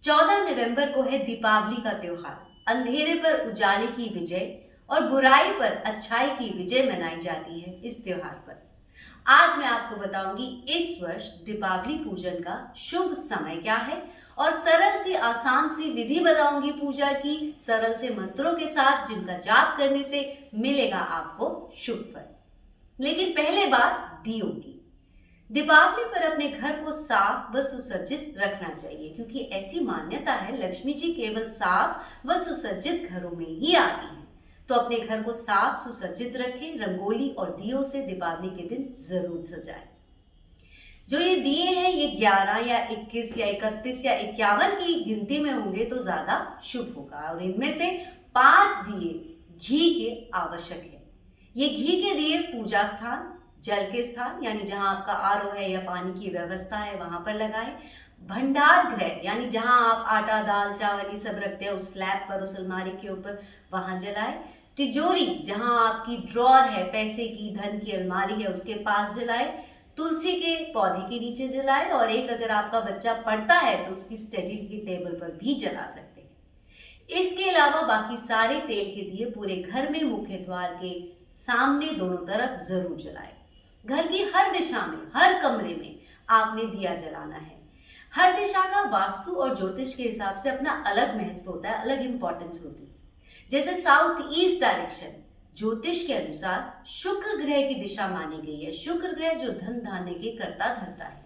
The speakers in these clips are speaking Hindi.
14 नवंबर को है दीपावली का त्योहार। अंधेरे पर उजाले की विजय और बुराई पर अच्छाई की विजय मनाई जाती है इस त्योहार पर। आज मैं आपको बताऊंगी इस वर्ष दीपावली पूजन का शुभ समय क्या है और सरल सी आसान सी विधि बताऊंगी पूजा की, सरल से मंत्रों के साथ जिनका जाप करने से मिलेगा आपको शुभ फल। लेकिन पहले बात दियों की। दीपावली पर अपने घर को साफ व सुसज्जित रखना चाहिए, क्योंकि ऐसी मान्यता है लक्ष्मी जी केवल साफ व सुसज्जित घरों में ही आती हैं। तो अपने घर को साफ सुसज्जित रखें, रंगोली और दियों से दीपावली के दिन जरूर सजाएं। जो ये दिए हैं ये 11 या 21 या 31 या 51 की गिनती में होंगे तो ज्यादा शुभ होगा, और इनमें से 5 दिए घी के आवश्यक है। ये घी के दिए पूजा स्थान, जल के स्थान यानी जहां आपका आरओ है या पानी की व्यवस्था है वहां पर लगाएं। भंडार गृह यानी जहां आप आटा दाल चावल ये सब रखते हैं उस स्लैब पर, उस अलमारी के ऊपर, वहां जलाएं। तिजोरी जहां आपकी ड्रॉर है, पैसे की धन की अलमारी है, उसके पास जलाएं। तुलसी के पौधे के नीचे जलाएं, और एक अगर आपका बच्चा पढ़ता है तो उसकी स्टडी की टेबल पर भी जला सकते हैं। इसके अलावा बाकी सारे तेल के दिए पूरे घर में मुख्य द्वार के सामने दोनों तरफ जरूर जलाएं। घर की हर दिशा में, हर कमरे में आपने दिया जलाना है। हर दिशा का वास्तु और ज्योतिष के हिसाब से अपना अलग महत्व होता है, अलग इंपॉर्टेंस होती है। जैसे साउथ ईस्ट डायरेक्शन ज्योतिष के अनुसार शुक्र ग्रह की दिशा मानी गई है। शुक्र ग्रह जो धन धान्य के कर्ता धरता है।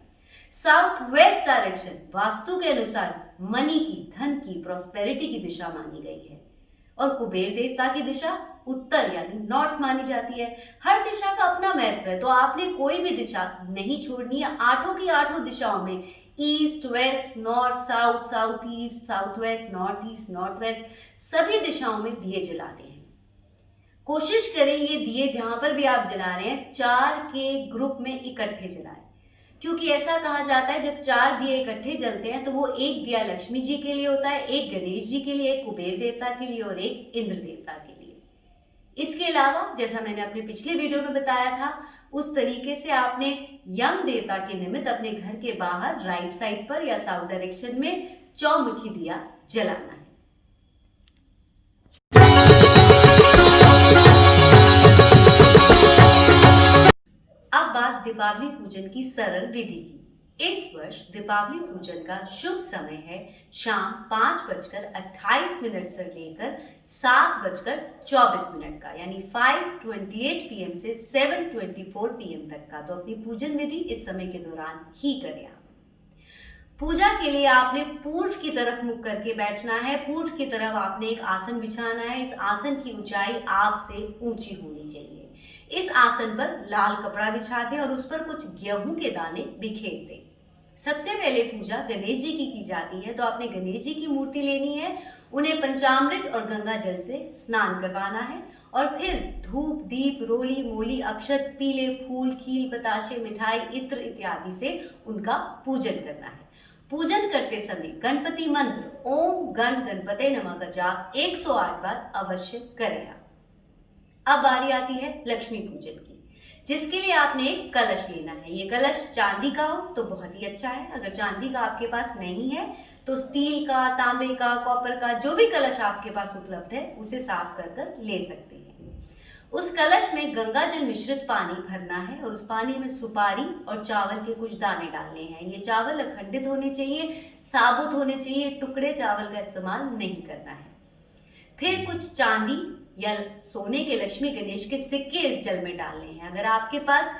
साउथ वेस्ट डायरेक्शन वास्तु के अनुसार मनी की, धन की, प्रॉस्पेरिटी की दिशा मानी गई है। और कुबेर देवता की दिशा उत्तर यानी नॉर्थ मानी जाती है। हर दिशा का अपना महत्व है, तो आपने कोई भी दिशा नहीं छोड़नी है। आठों की आठों दिशाओं में east west north south, south east south west, north east north west सभी दिशाओं में दिए जलाने हैं। कोशिश करें ये दिए जहां पर भी आप जला रहे हैं 4 के ग्रुप में इकट्ठे जलाएं, क्योंकि ऐसा कहा जाता है जब 4 दिए इकट्ठे जलते हैं तो वो एक दिया लक्ष्मी जी के लिए होता है, एक गणेश जी के लिए, एक कुबेर देवता के लिए और एक इंद्र देवता के लिए। इसके अलावा जैसा मैंने अपने पिछले वीडियो में बताया था उस तरीके से आपने यम देवता के निमित्त अपने घर के बाहर राइट साइड पर या साउथ डायरेक्शन में चौमुखी दिया जलाना है। अब बात दीपावली पूजन की सरल विधि की। इस वर्ष दीपावली पूजन का शुभ समय है शाम 5:28 से लेकर 7:24 का, यानी 5:28 PM से 7:24 PM तक का। तो अपनी पूजन विधि इस समय के दौरान ही करें। आप पूजा के लिए आपने पूर्व की तरफ मुख करके बैठना है। पूर्व की तरफ आपने एक आसन बिछाना है। इस आसन की ऊंचाई आपसे ऊंची होनी चाहिए। इस आसन पर लाल कपड़ा बिछा दें और उस पर कुछ गेहूं के दाने बिखेर दें। सबसे पहले पूजा गणेश जी की जाती है, तो आपने गणेश जी की मूर्ति लेनी है, उन्हें पंचामृत और गंगा जल से स्नान करवाना है और फिर धूप दीप रोली मोली अक्षत पीले फूल खील बताशे मिठाई इत्र इत्यादि से उनका पूजन करना है। पूजन करते समय गणपति मंत्र ओम गण गणपते नमः का जाप 108 बार अवश्य करें। अब बारी आती है लक्ष्मी पूजन की, जिसके लिए आपने एक कलश लेना है। ये कलश चांदी का हो तो बहुत ही अच्छा है। अगर चांदी का आपके पास नहीं है तो स्टील का, तांबे का, कॉपर का, जो भी कलश आपके पास उपलब्ध है उसे साफ कर ले सकते हैं। उस कलश में गंगा जल मिश्रित पानी भरना है और उस पानी में सुपारी और चावल के कुछ दाने डालने हैं। ये चावल अखंडित होने चाहिए, साबुत होने चाहिए, टुकड़े चावल का इस्तेमाल नहीं करना है। फिर कुछ चांदी या सोने के लक्ष्मी गणेश के सिक्के इस जल में डालने हैं। अगर आपके पास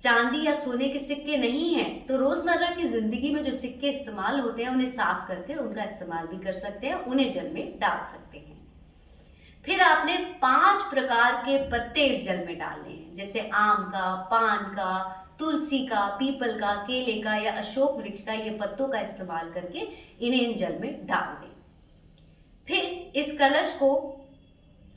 चांदी या सोने के सिक्के नहीं हैं तो रोजमर्रा की जिंदगी में जो सिक्के इस्तेमाल होते हैं उन्हें साफ करके उनका इस्तेमाल भी कर सकते हैं, उन्हें जल में डाल सकते हैं। फिर आपने 5 प्रकार के पत्ते इस जल में डालने हैं, जैसे आम का, पान का, तुलसी का, पीपल का, केले का या अशोक वृक्ष का। ये पत्तों का इस्तेमाल करके इन्हें इन जल में डाल दें। फिर इस कलश को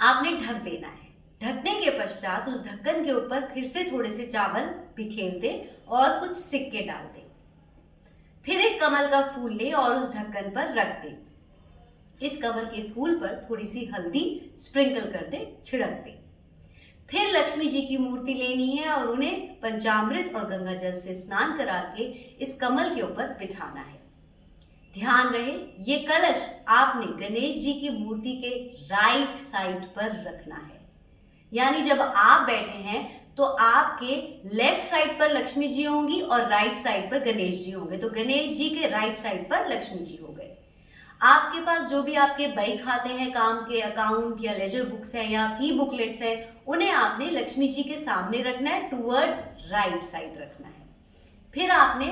आपने ढक देना है। ढकने के पश्चात उस ढक्कन के ऊपर फिर से थोड़े से चावल बिखेर दें और कुछ सिक्के डाल दें। फिर एक कमल का फूल लें और उस ढक्कन पर रख दें। इस कमल के फूल पर थोड़ी सी हल्दी स्प्रिंकल कर दें, छिड़क दें। फिर लक्ष्मी जी की मूर्ति लेनी है और उन्हें पंचामृत और गंगा जल से स्नान करा के इस कमल के ऊपर बिठाना है। ध्यान रहे ये कलश आपने गणेश जी की मूर्ति के राइट साइड पर रखना है। यानी जब आप बैठे हैं तो आपके लेफ्ट साइड पर लक्ष्मी जी होंगी और राइट साइड पर गणेश जी होंगे। तो गणेश जी के राइट साइड पर लक्ष्मी जी हो गए। आपके पास जो भी आपके बही खाते हैं, काम के अकाउंट या लेजर बुक्स हैं या फी बुकलेट्स हैं, उन्हें आपने लक्ष्मी जी के सामने रखना है, टूवर्ड्स राइट साइड रखना है। फिर आपने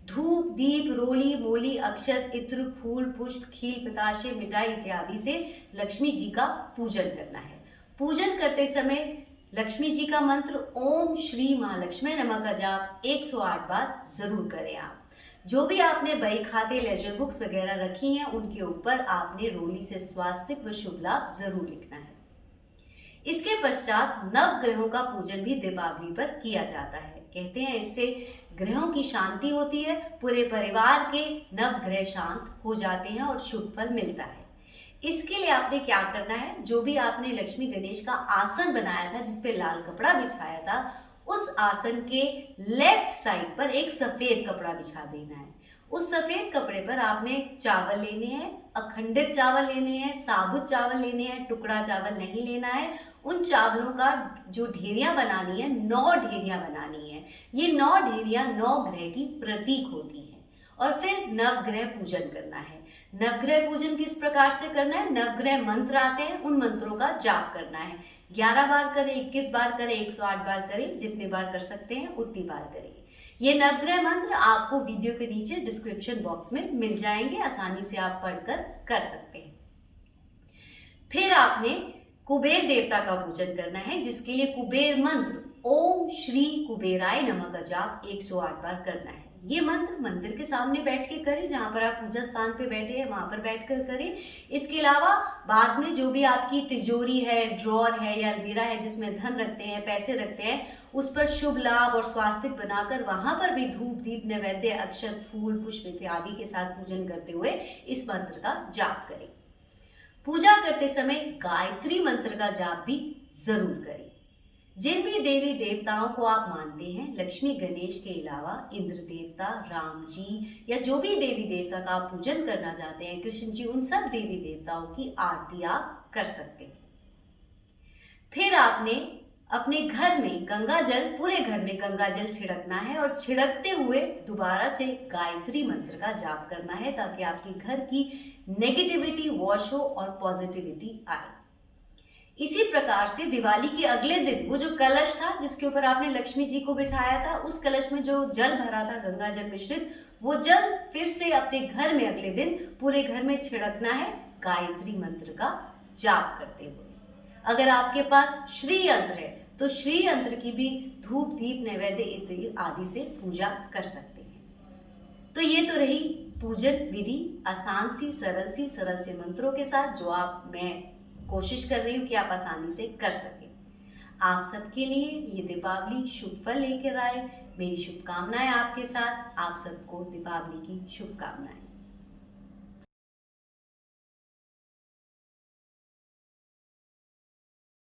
धूप, दीप, रोली, मोली, अक्षत, इत्र, फूल, पुष्प, खील, बताशे, मिठाई इत्यादि से लक्ष्मी जी का पूजन करना है। पूजन करते समय लक्ष्मी जी का मंत्र ओम श्री महालक्ष्मी नमः का जाप 108 बार जरूर करें। आप जो भी आपने बही खाते, लेजर बुक्स वगैरह रखी हैं, उनके ऊपर आपने रोली से स्वास्तिक व शुभ लाभ जरूर लिखना है। इसके पश्चात नव ग्रहों का पूजन भी दीपावली पर किया जाता है। कहते हैं इससे ग्रहों की शांति होती है, पूरे परिवार के नव ग्रह शांत हो जाते हैं और शुभ फल मिलता है। इसके लिए आपने क्या करना है, जो भी आपने लक्ष्मी गणेश का आसन बनाया था जिसपे लाल कपड़ा बिछाया था, उस आसन के लेफ्ट साइड पर एक सफेद कपड़ा बिछा देना है। उस सफेद कपड़े पर आपने चावल लेने हैं, अखंडित चावल लेने हैं, साबुत चावल लेने हैं, टुकड़ा चावल नहीं लेना है। उन चावलों का जो ढेरियां बनानी है, 9 ढेरियां बनानी है। ये 9 ढेरियां 9 ग्रह की प्रतीक होती हैं। और फिर नवग्रह पूजन करना है। नवग्रह पूजन किस प्रकार से करना है, नवग्रह मंत्र आते हैं, उन मंत्रों का जाप करना है। 11 बार करें, 21 बार करें, 108 बार करें, जितने बार कर सकते हैं उतनी बार करें। ये नवग्रह मंत्र आपको वीडियो के नीचे डिस्क्रिप्शन बॉक्स में मिल जाएंगे, आसानी से आप पढ़कर कर सकते हैं। फिर आपने कुबेर देवता का पूजन करना है, जिसके लिए कुबेर मंत्र ओम श्री कुबेराय नमः का जाप 108 बार करना है। ये मंत्र मंदिर के सामने बैठ के करें, जहां पर आप पूजा स्थान पे बैठे हैं वहां पर बैठकर करें। इसके अलावा बाद में जो भी आपकी तिजोरी है, ड्रॉर है या अलमीरा है जिसमें धन रखते हैं, पैसे रखते हैं, उस पर शुभ लाभ और स्वास्तिक बनाकर वहां पर भी धूप, दीप, नैवेद्य, अक्षत, फूल, पुष्प इत्यादि के साथ पूजन करते हुए इस मंत्र का जाप करें। पूजा करते समय गायत्री मंत्र का जाप भी जरूर करें। जिन भी देवी देवताओं को आप मानते हैं, लक्ष्मी गणेश के अलावा इंद्र देवता, राम जी या जो भी देवी देवता का आप पूजन करना चाहते हैं, कृष्ण जी, उन सब देवी देवताओं की आरती आप कर सकते हैं। फिर आपने अपने घर में गंगा जल, पूरे घर में गंगा जल छिड़कना है और छिड़कते हुए दोबारा से गायत्री मंत्र का जाप करना है, ताकि आपके घर की नेगेटिविटी वॉश हो और पॉजिटिविटी आए। इसी प्रकार से दिवाली के अगले दिन वो जो कलश था जिसके ऊपर आपने लक्ष्मी जी को बिठाया था, उस कलश में जो जल भरा था गंगा जल मिश्रित, वो जल फिर से अपने घर में अगले दिन पूरे घर में छिड़कना है, गायत्री मंत्र का जाप करते हुए। अगर आपके पास श्री यंत्र है तो श्री यंत्र की भी धूप, दीप, नैवेद्य इत्यादि आदि से पूजा कर सकते हैं। तो ये तो रही पूजन विधि, आसान सी, सरल से मंत्रों के साथ, जो मैं कोशिश कर रही हूँ कि आप आसानी से कर सकें। आप सबके लिए ये दीपावली शुभ फल लेकर आए। मेरी शुभकामनाएं आपके साथ। आप सबको दीपावली की शुभकामनाएं।